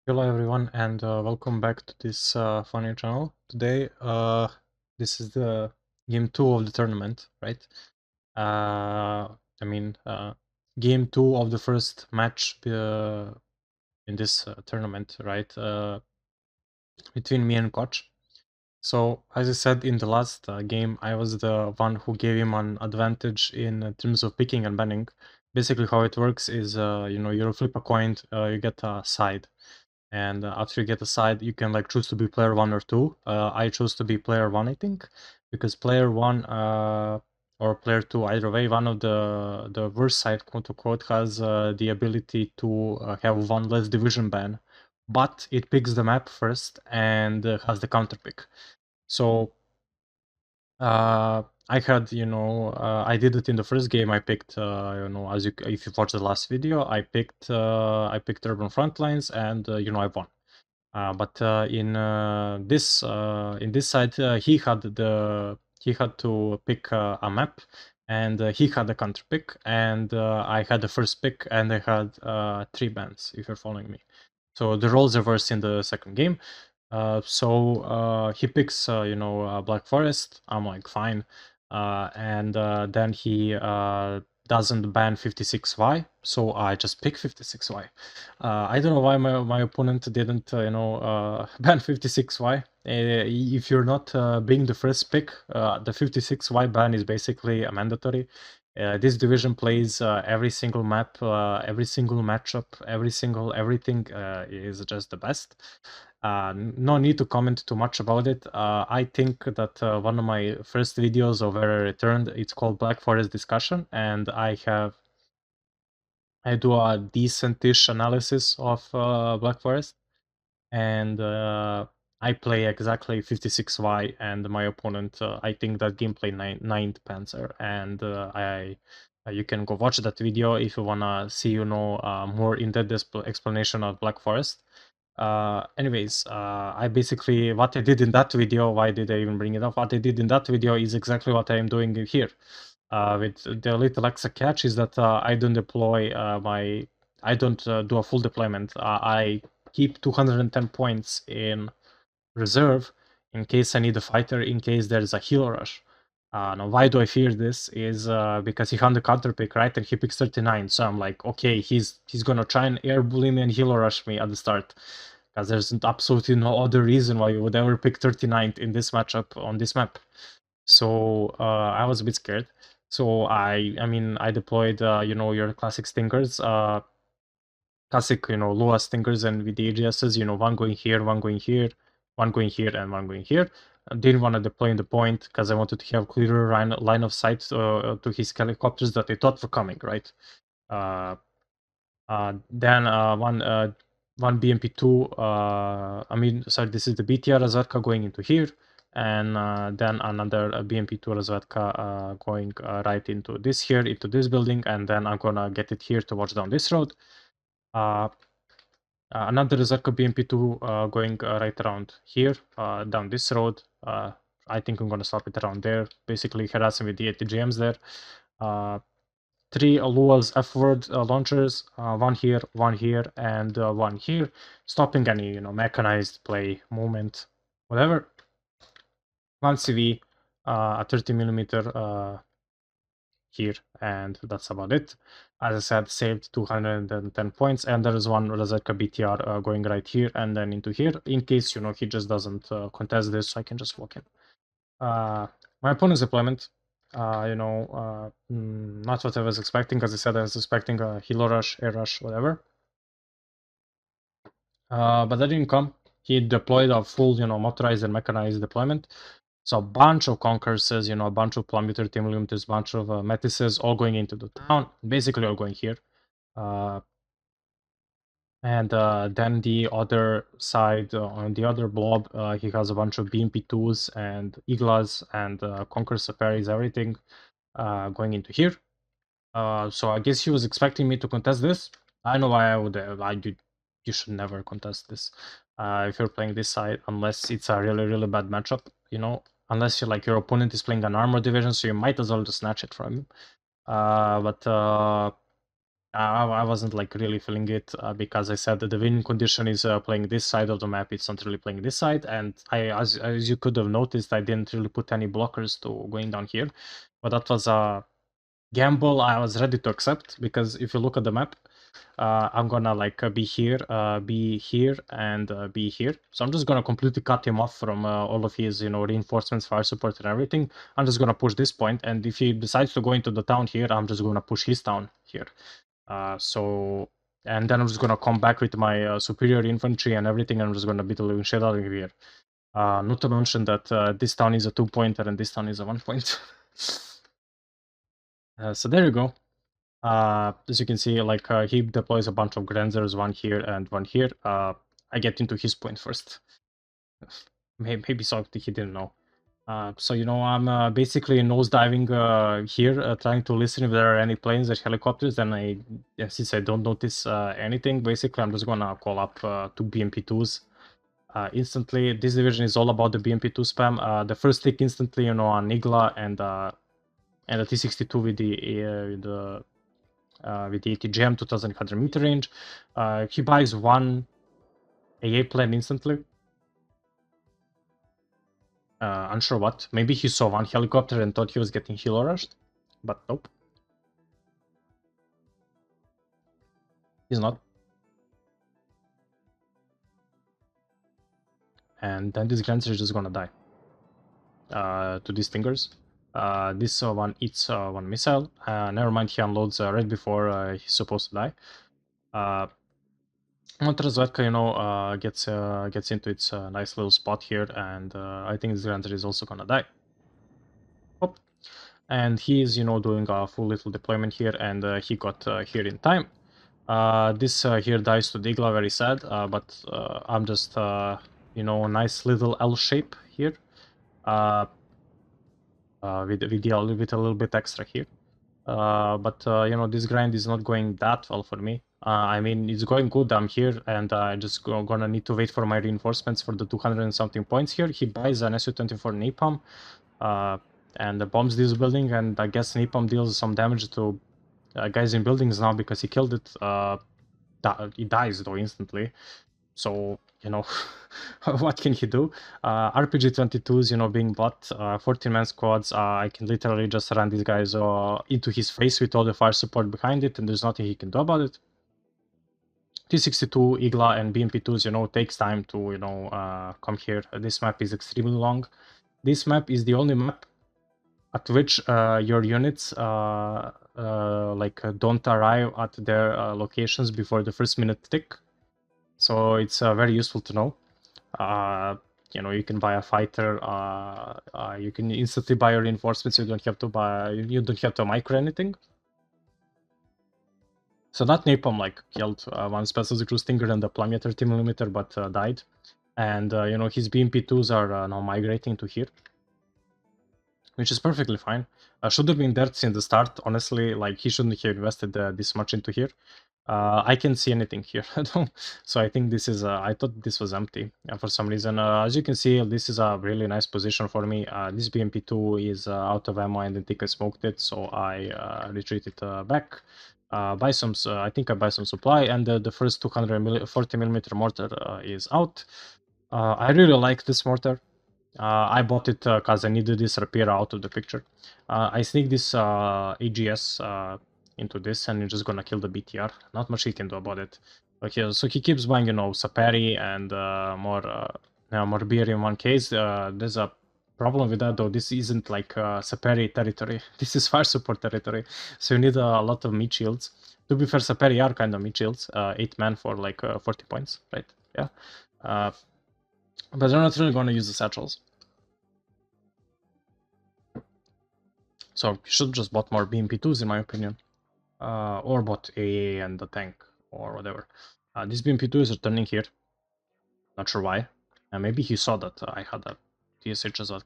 Hello everyone and welcome back to this funny channel. Today this is the game 2 of the tournament, right? I mean game 2 of the first match in this tournament, right? Between me and Koch. So as I said in the last game, I was the one who gave him an advantage in terms of picking and banning. Basically how it works is you flip a coin, you get a side. And after you get a side, you can like choose to be player 1 or 2. I chose to be player 1, I think, because player 1 or player 2, either way, one of the worst side, quote unquote, has the ability to have one less division ban, but it picks the map first and has the counter pick. So I had, I did it in the first game. I picked, as if you watched the last video, I picked Urban Frontlines, and I won. But in this side, he had to pick a map, and he had a counter pick, and I had the first pick, and I had 3 bans. If you're following me, so the roles reversed in the second game. So he picks, Black Forest. I'm like, fine. And then he doesn't ban 56Y, so I just pick 56Y. I don't know why my opponent didn't, ban 56Y. If you're not being the first pick, the 56Y ban is basically a mandatory. This division plays every single map, every single matchup, every single everything is just the best. No need to comment too much about it. I think that one of my first videos of where I returned, it's called Black Forest Discussion, and I do a decent-ish analysis of Black Forest, and I play exactly 56Y, and my opponent, I think that gameplay 9th Panzer, and you can go watch that video if you wanna see, more in-depth explanation of Black Forest. Anyways, I basically, what I did in that video, why did I even bring it up? What I did in that video is exactly what I am doing here. With the little extra catch is that I don't deploy I don't do a full deployment. I keep 210 points in reserve in case I need a fighter, in case there's a heal rush. Now, why do I fear this? Is because he found the counter pick, right? And he picks 39. So I'm like, okay, he's gonna try and air bully me and heal rush me at the start. Because there's absolutely no other reason why you would ever pick 39th in this matchup on this map. So I was a bit scared. So I deployed your classic stinkers, classic Lua stinkers, and with the AGSs, one going here, one going here, one going here, and one going here. I didn't want to deploy in the point because I wanted to have clearer line of sight to his helicopters that I thought were coming, right? Then one BMP2. Sorry, this is the BTR Razvedka going into here, and then another BMP2 Razvedka going right into this here, into this building, and then I'm gonna get it here to watch down this road. Another Razvedka BMP2 going right around here, down this road. I think I'm gonna stop it around there, basically harassing with the ATGMs there. 3 Lua's F-word launchers, one here, and one here, stopping any mechanized play, movement, whatever. One CV, a 30 millimeter here, and that's about it. As I said, saved 210 points, and there is one Razvedka BTR going right here and then into here, in case he just doesn't contest this, so I can just walk in. My opponent's deployment, not what I was expecting. As I said, I was expecting a heal rush, air rush, whatever. But that didn't come. He deployed a full, motorized and mechanized deployment. So a bunch of concourses, a bunch of plummeter, a bunch of Metises, all going into the town, basically all going here. And then the other side, on the other blob, he has a bunch of BMP2s and Iglas and Conquer Safaris, everything going into here. So I guess he was expecting me to contest this. I know why I would. You should never contest this if you're playing this side, unless it's a really, really bad matchup. Unless your opponent is playing an armor division, so you might as well just snatch it from him. But I wasn't like really feeling it because I said that the winning condition is playing this side of the map. It's not really playing this side, and as you could have noticed, I didn't really put any blockers to going down here, but that was a gamble I was ready to accept because if you look at the map, I'm gonna like be here, and be here. So I'm just gonna completely cut him off from all of his, reinforcements, fire support, and everything. I'm just gonna push this point, and if he decides to go into the town here, I'm just gonna push his town here. So, and then I'm just gonna come back with my superior infantry and everything, and I'm just gonna beat the living shit out of here. Not to mention that this town is a 2-pointer and this town is a 1-point. So there you go. As you can see, like he deploys a bunch of Grenzers, one here and one here. I get into his point first. Maybe so he didn't know. So I'm basically nosediving here, trying to listen if there are any planes or helicopters. And since I don't notice anything, basically I'm just gonna call up 2 BMP2s instantly. This division is all about the BMP2 spam. The first tick instantly, on Igla and the T62 with the ATGM 2100 meter range. He buys one AA plane instantly. Unsure what. Maybe he saw one helicopter and thought he was getting helo rushed, but nope. He's not. And then this Grancer is just gonna die to these Stingers. This one eats one missile. Never mind, he unloads right before he's supposed to die. Montrazvetka, gets into its nice little spot here, and I think this Grancer is also gonna die. Oh. And he is, doing a full little deployment here, and he got here in time. This here dies to Digla, very sad, but I'm just, a nice little L shape here, with a little bit extra here. But this grind is not going that well for me. I mean, it's going good. I'm here, and I just gonna need to wait for my reinforcements for the 200 and something points here. He buys an Su-24 napalm, and bombs this building, and I guess napalm deals some damage to guys in buildings now because he killed it. He dies though instantly. So what can he do? RPG-22s, being bought, 14-man squads. I can literally just run these guys into his face with all the fire support behind it, and there's nothing he can do about it. T62, Igla, and BMP2s, takes time to come here. This map is extremely long. This map is the only map at which your units don't arrive at their locations before the first minute tick. So it's very useful to know. You can buy a fighter. You can instantly buy your reinforcements. You don't have to buy. You don't have to micro anything. So that napalm killed one special crew stinger and the plummet 30mm, but died. And his BMP2s are now migrating to here, which is perfectly fine. Should have been there since the start. Honestly, he shouldn't have invested this much into here. I can't see anything here. So I think this is, I thought this was empty for some reason. As you can see, this is a really nice position for me. This BMP2 is out of ammo and I think I smoked it, so I retreated back. I think I buy some supply, and the first 240mm mortar is out. I really like this mortar. I bought it because I needed this repair out of the picture. I sneak this AGS into this, and you're just gonna kill the BTR. Not much he can do about it. Okay, so he keeps buying, Saperi and more beer in one case. There's a problem with that though. This isn't Saperi territory. This is fire support territory, so you need a lot of meat shields. To be fair, Saperi are kind of meat shields. 8 man for 40 points, right? Yeah. But they're not really going to use the satchels. So you should just bought more BMP2s in my opinion. Or bought AA and the tank or whatever. This BMP2 is returning here. Not sure why. Maybe he saw that I had a TSH as well.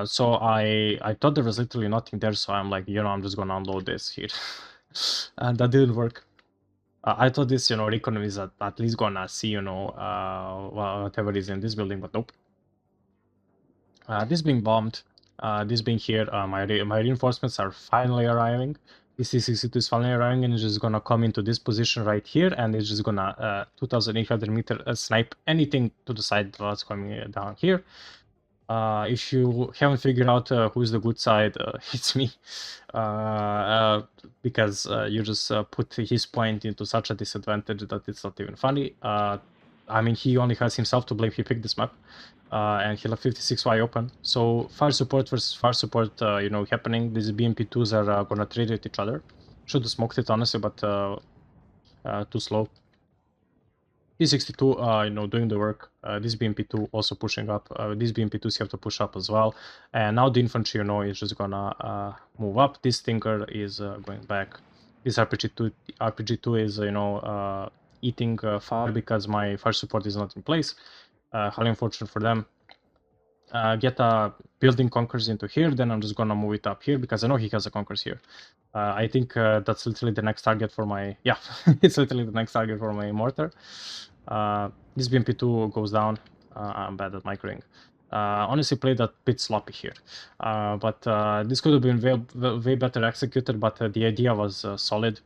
So I thought there was literally nothing there, so I'm like, I'm just gonna unload this here. And that didn't work. I thought this, recon is at least gonna see, whatever is in this building, but nope. This being bombed, this being here, my reinforcements are finally arriving. This C62 is finally running and it's just gonna come into this position right here, and it's just gonna 2,800 meter snipe anything to the side that's coming down here. If you haven't figured out who's the good side, it's me, because you just put his point into such a disadvantage that it's not even funny. I mean, he only has himself to blame. He picked this map, and he left 56Y open. So fire support versus fire support, happening. These BMP2s are gonna trade with each other. Should have smoked it honestly, but too slow. T62, doing the work. This BMP2 also pushing up. These BMP2s have to push up as well. And now the infantry, is just gonna move up. This Tinker is going back. This RPG2 is, eating fire because my fire support is not in place. Highly unfortunate for them. Get a building Conquers into here, then I'm just gonna move it up here because I know he has a Conquers here. I think that's literally the next target for my, yeah, it's literally the next target for my mortar. This BMP2 goes down. I'm bad at microing. Honestly played a bit sloppy here, but this could have been way better executed, but the idea was solid.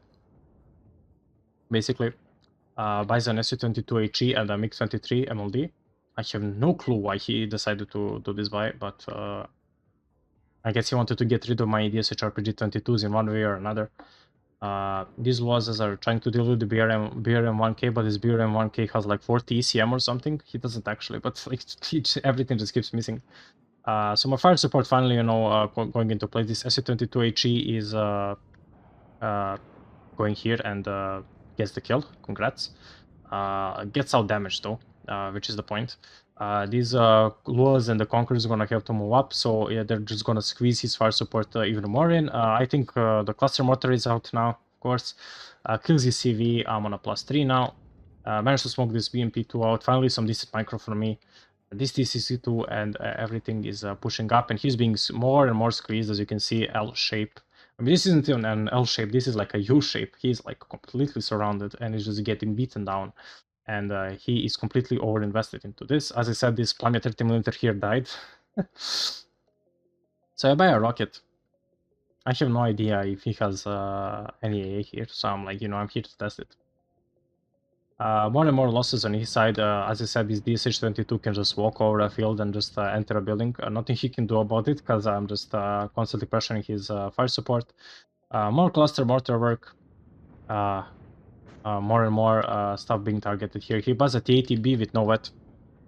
Basically, buys an SU-22HE and a MiG-23 MLD. I have no clue why he decided to do this buy, but I guess he wanted to get rid of my DSH RPG 22s in one way or another. These losses are trying to deal with the BRM 1K, but this BRM 1K has like 40 ECM or something. He doesn't actually, but like everything just keeps missing. So my fire support finally, going into play. This SU-22HE is going here and gets the kill. Congrats. Gets out damage though, which is the point. These Luas and the Conquerors are gonna have to move up, so yeah, they're just gonna squeeze his fire support even more in. I think the cluster mortar is out now, of course. Kills his CV. I'm on a +3 now. Managed to smoke this BMP2 out. Finally, some decent micro from me. This TCC2 and everything is pushing up, and he's being more and more squeezed, as you can see, L shape. I mean, this isn't even an L shape, this is like a U shape. He's like completely surrounded and is just getting beaten down. And he is completely over-invested into this. As I said, this Plummet 30mm here died. So I buy a rocket. I have no idea if he has any AA here, so I'm like, I'm here to test it. More and more losses on his side. As I said, this DSH-22 can just walk over a field and just enter a building. Nothing he can do about it because I'm just constantly pressuring his fire support. More cluster mortar work. More and more stuff being targeted here. He buys a T80B with no wet.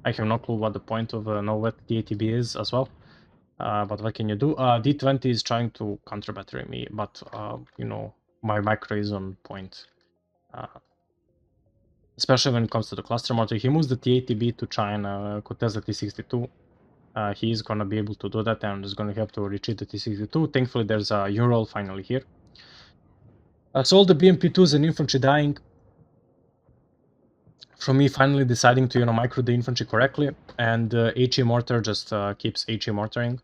I have no clue what the point of no wet T80B is as well. But what can you do? D20 is trying to counter battery me, but my micro is on point. Especially when it comes to the cluster mortar. He moves the T80B to try and contest the T62. He's gonna be able to do that, and is gonna have to retreat the T62. Thankfully, there's a U-roll finally here. So all the BMP2s and infantry dying. From me finally deciding to micro the infantry correctly, and HE mortar just keeps HE mortaring.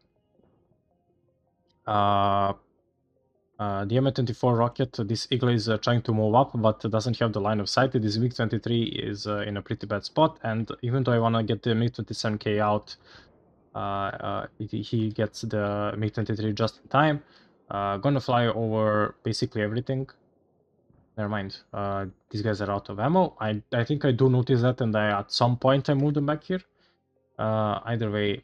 The M24 rocket, this Eagle is trying to move up, but doesn't have the line of sight. This MiG-23 is in a pretty bad spot, and even though I want to get the MiG-27K out, he gets the MiG-23 just in time. Gonna fly over basically everything. Never mind. These guys are out of ammo. I think I do notice that, and at some point I moved them back here. Either way,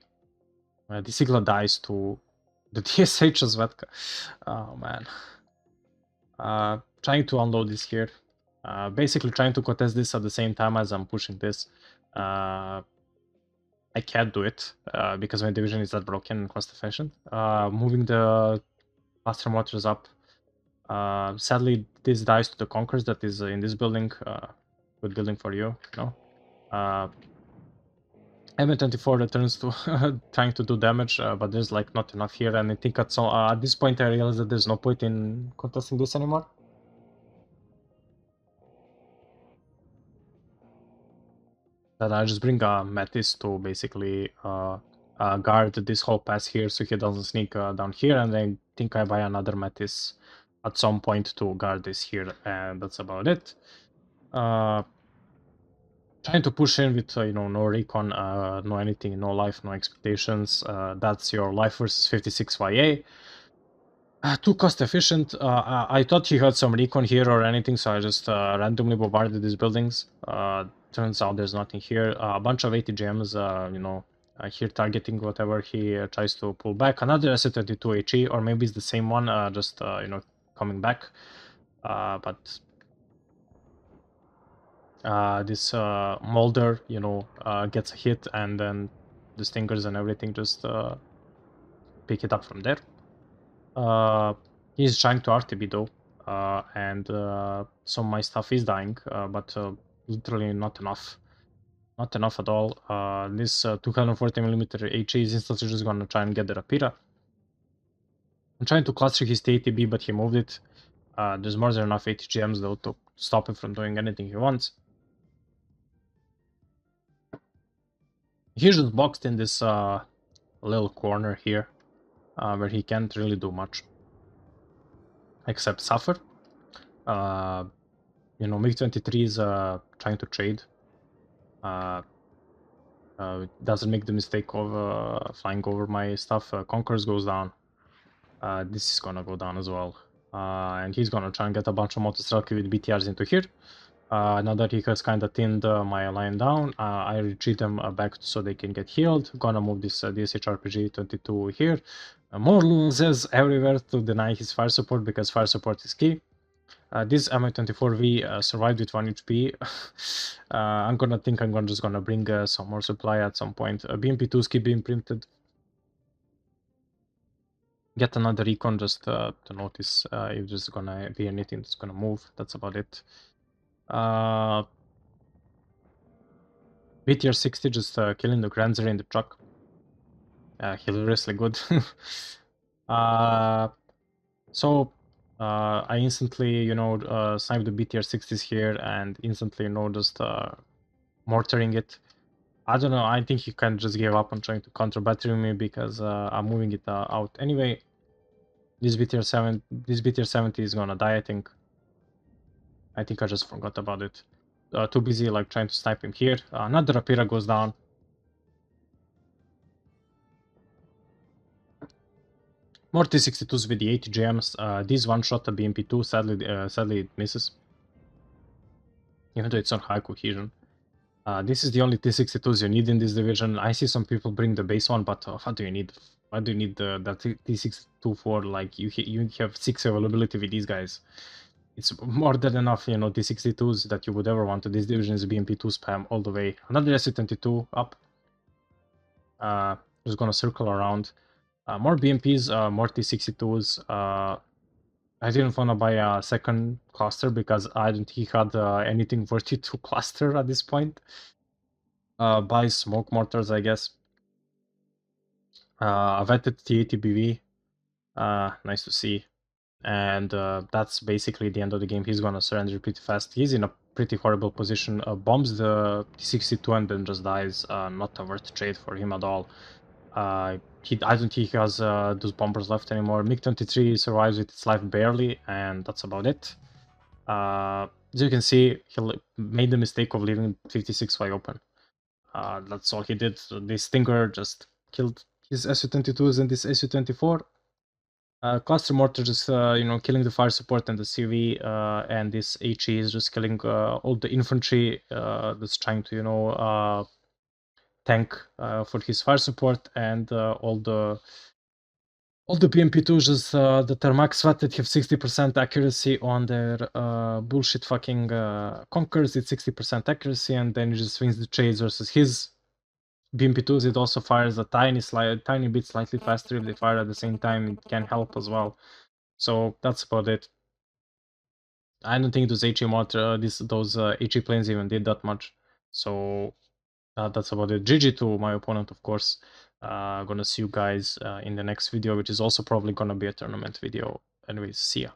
this Eagle dies to the DSH Zvetka. Oh man. Trying to unload this here. Basically trying to contest this at the same time as I'm pushing this. I can't do it because my division is that broken and cost efficient. Moving the cluster mortars up. Sadly, this dies to the Conquerors that is in this building. Good building for you, M24 returns to trying to do damage, but there's like not enough here, and I think at this point I realized that there's no point in contesting this anymore. Then I just bring a Metis to basically guard this whole pass here so he doesn't sneak down here, and I think I buy another Metis at some point to guard this here, and that's about it. Trying to push in with no recon, no anything, no life, no expectations. That's your life versus 56 YA. Too cost efficient. I thought he had some recon here or anything, so I just randomly bombarded these buildings. Turns out there's nothing here. A bunch of ATGMs, here targeting whatever he tries to pull back. Another SU-22 HE, or maybe it's the same one, just coming back. But this Molder, gets a hit, and then the Stingers and everything just pick it up from there. He's trying to RTB though, and some of my stuff is dying, but literally not enough. Not enough at all. This 240mm HE is instantly just gonna try and get the Rapira. I'm trying to cluster his TATB, but he moved it. There's more than enough ATGMs though to stop him from doing anything he wants. He's just boxed in this little corner here, where he can't really do much except suffer. MiG-23 is trying to trade. Doesn't make the mistake of flying over my stuff. Conquerors goes down. This is gonna go down as well. And he's gonna try and get a bunch of Motostrelki with BTRs into here. Now that he has kind of thinned my line down, I retreat them back so they can get healed. Gonna move this DSH-RPG-22 here. More loses everywhere to deny his fire support because fire support is key. This Mi-24V survived with 1 HP. I'm just gonna bring some more supply at some point. BMP2s keep being printed. Get another recon just to notice if there's gonna be anything that's gonna move. That's about it. BTR 60 just killing the Granzer in the truck. Hilariously good. So I instantly, snipe the BTR 60s here and instantly, just mortaring it. I don't know, I think he can just give up on trying to counter battery me because I'm moving it out anyway. This BTR 70 is gonna die, I think. I just forgot about it. Too busy like trying to snipe him here. Another Rapira goes down. More T-62s with the ATGMs. This one-shot a BMP2, sadly it misses. Even though it's on high cohesion. This is the only T-62s you need in this division. I see some people bring the base one, but what do you need? Why do you need the T-62 for? Like, you have 6 availability with these guys. It's more than enough, T-62s that you would ever want. This division is BMP2 spam all the way. Another SU-22 up. Just gonna circle around. More BMPs, more T-62s. I didn't want to buy a second cluster because I didn't think he had anything worthy to cluster at this point. Buy smoke mortars, I guess. A vetted TATBV. Nice to see. And that's basically the end of the game. He's gonna surrender pretty fast. He's in a pretty horrible position. Bombs the T-62 and then just dies. Not a worth trade for him at all. I don't think he has those bombers left anymore. MiG-23 survives with its life barely, and that's about it. As you can see, he made the mistake of leaving 56 wide open. That's all he did. This Stinger just killed his SU-22s and this SU-24. Cluster mortar just killing the fire support and the CV, and this HE is just killing all the infantry that's trying to tank for his fire support, and all the BMP2s just that are max fatted have 60% accuracy on their bullshit fucking Conquerors. It's 60% accuracy, and then he just wins the chase versus his BMP2s. It also fires a tiny bit slightly faster if they fire at the same time. It can help as well. So that's about it. I don't think those HE those HE planes even did that much. So that's about it. GG to my opponent, of course. Gonna see you guys in the next video, which is also probably gonna be a tournament video. Anyways, see ya.